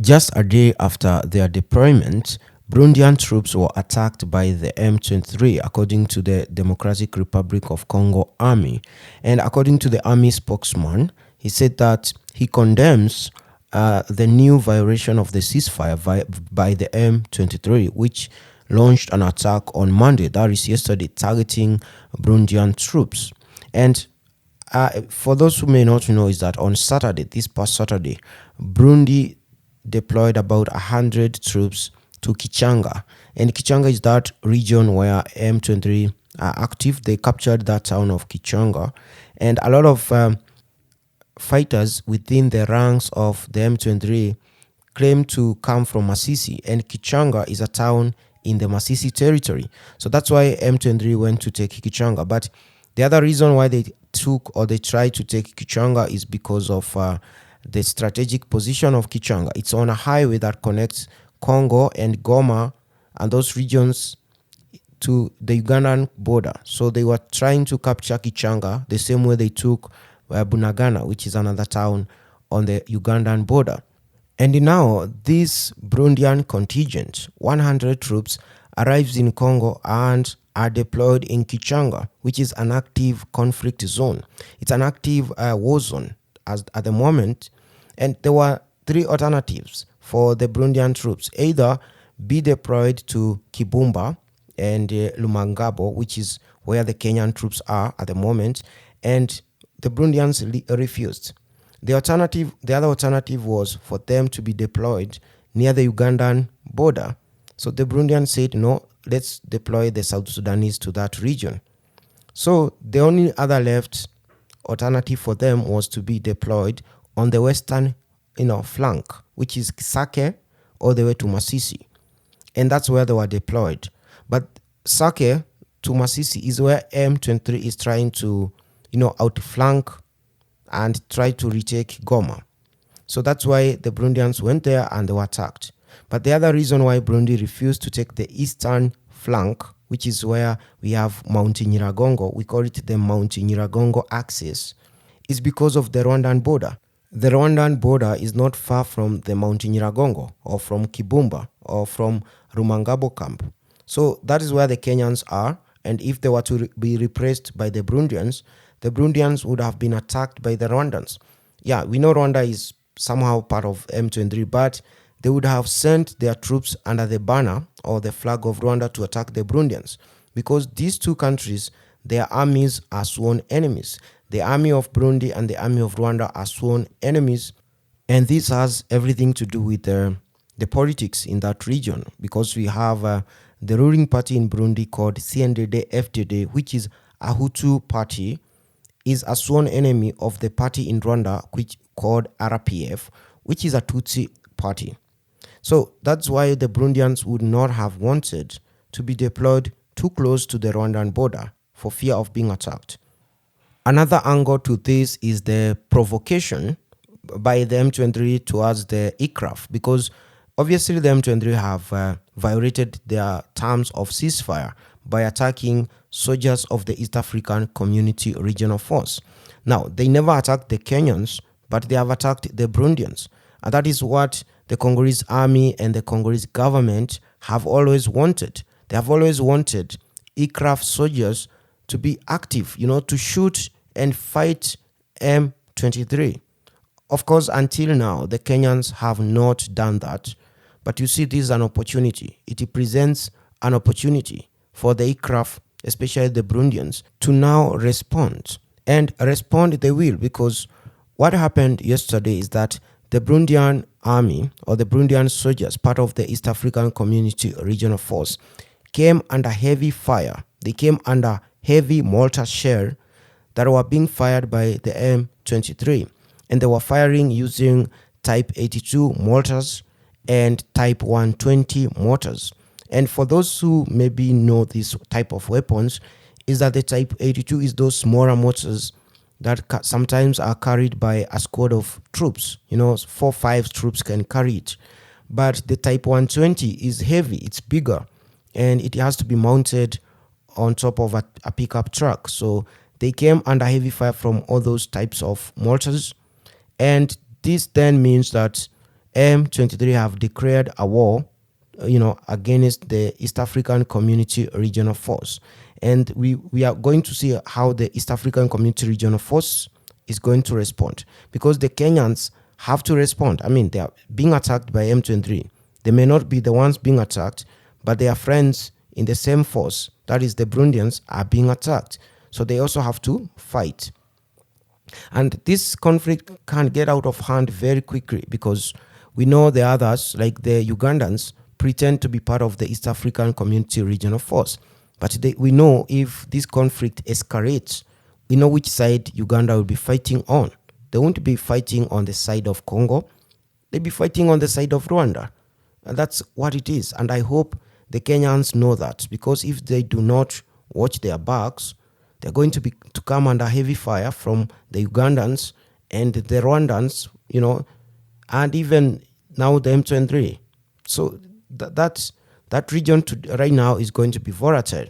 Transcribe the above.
Just a day after their deployment, Burundian troops were attacked by the M23, according to the Democratic Republic of Congo army. And according to the army spokesman, he said that he condemns the new violation of the ceasefire by the M23, which launched an attack on Monday, that is yesterday, targeting Burundian troops. And for those who may not know, is that on Saturday, this past Saturday, Burundi deployed about 100 troops to Kichanga. And Kichanga is that region where M23 are active. They captured that town of Kichanga. And a lot of fighters within the ranks of the M23 claim to come from Masisi. And Kichanga is a town in the Masisi territory. So that's why M23 went to take Kichanga. But the other reason why they took or they tried to take Kichanga is because of the strategic position of Kichanga. It's on a highway that connects Congo and Goma and those regions to the Ugandan border. So they were trying to capture Kichanga the same way they took Bunagana, which is another town on the Ugandan border. And now this Burundian contingent, 100 troops, arrives in Congo and are deployed in Kichanga, which is an active conflict zone. It's an active war zone at the moment. And there were three alternatives for the Burundian troops: either be deployed to Kibumba and Lumangabo, which is where the Kenyan troops are at the moment, and the Burundians refused. The other alternative was for them to be deployed near the Ugandan border. So the Burundians said, no, let's deploy the South Sudanese to that region. So the only other left alternative for them was to be deployed on the western flank, which is Sake all the way to Masisi. And that's where they were deployed. But Sake to Masisi is where M23 is trying to outflank and try to retake Goma. So that's why the Burundians went there and they were attacked. But the other reason why Burundi refused to take the eastern flank, which is where we have Mount Nyiragongo, we call it the Mount Nyiragongo axis, is because of the Rwandan border. The Rwandan border is not far from the Mount Nyiragongo or from Kibumba or from Rumangabo camp. So that is where the Kenyans are. And if they were to be repressed by the Burundians would have been attacked by the Rwandans. Yeah, we know Rwanda is somehow part of M23, but they would have sent their troops under the banner or the flag of Rwanda to attack the Burundians, because these two countries, their armies are sworn enemies. The army of Burundi and the army of Rwanda are sworn enemies, and this has everything to do with the politics in that region, because we have the ruling party in Burundi called CNDD-FDD, which is a Hutu party, is a sworn enemy of the party in Rwanda, which called RPF, which is a Tutsi party. So that's why the Burundians would not have wanted to be deployed too close to the Rwandan border for fear of being attacked. Another angle to this is the provocation by the M23 towards the ICRAF, because obviously the M23 have violated their terms of ceasefire by attacking soldiers of the East African Community Regional Force. Now, they never attacked the Kenyans, but they have attacked the Burundians. And that is what the Congolese army and the Congolese government have always wanted. They have always wanted ICRAF soldiers to be active, to shoot and fight M23. Of course, until now, the Kenyans have not done that. But you see, this is an opportunity. It presents an opportunity for the ICRAF, especially the Burundians, to now respond. And respond they will, because what happened yesterday is that the Burundian army or the Burundian soldiers, part of the East African Community Regional Force, came under heavy fire. They came under heavy mortar shell that were being fired by the M23. And they were firing using Type 82 mortars and Type 120 mortars. And for those who maybe know this type of weapons, is that the Type 82 is those smaller mortars that sometimes are carried by a squad of troops. 4 or 5 troops can carry it. But the Type 120 is heavy, it's bigger, and it has to be mounted on top of a pickup truck. So they came under heavy fire from all those types of mortars. And this then means that M23 have declared a war, against the East African Community Regional Force. And we are going to see how the East African Community Regional Force is going to respond, because the Kenyans have to respond. I mean, they are being attacked by M23. They may not be the ones being attacked, but their friends in the same force, that is the Burundians, are being attacked. So they also have to fight. And this conflict can get out of hand very quickly, because we know the others, like the Ugandans, pretend to be part of the East African Community Regional Force. But we know if this conflict escalates, we know which side Uganda will be fighting on. They won't be fighting on the side of Congo. They'll be fighting on the side of Rwanda. And that's what it is. And I hope the Kenyans know that, because if they do not watch their backs, they're going to come under heavy fire from the Ugandans and the Rwandans, and even now the M23. So that region right now is going to be volatile.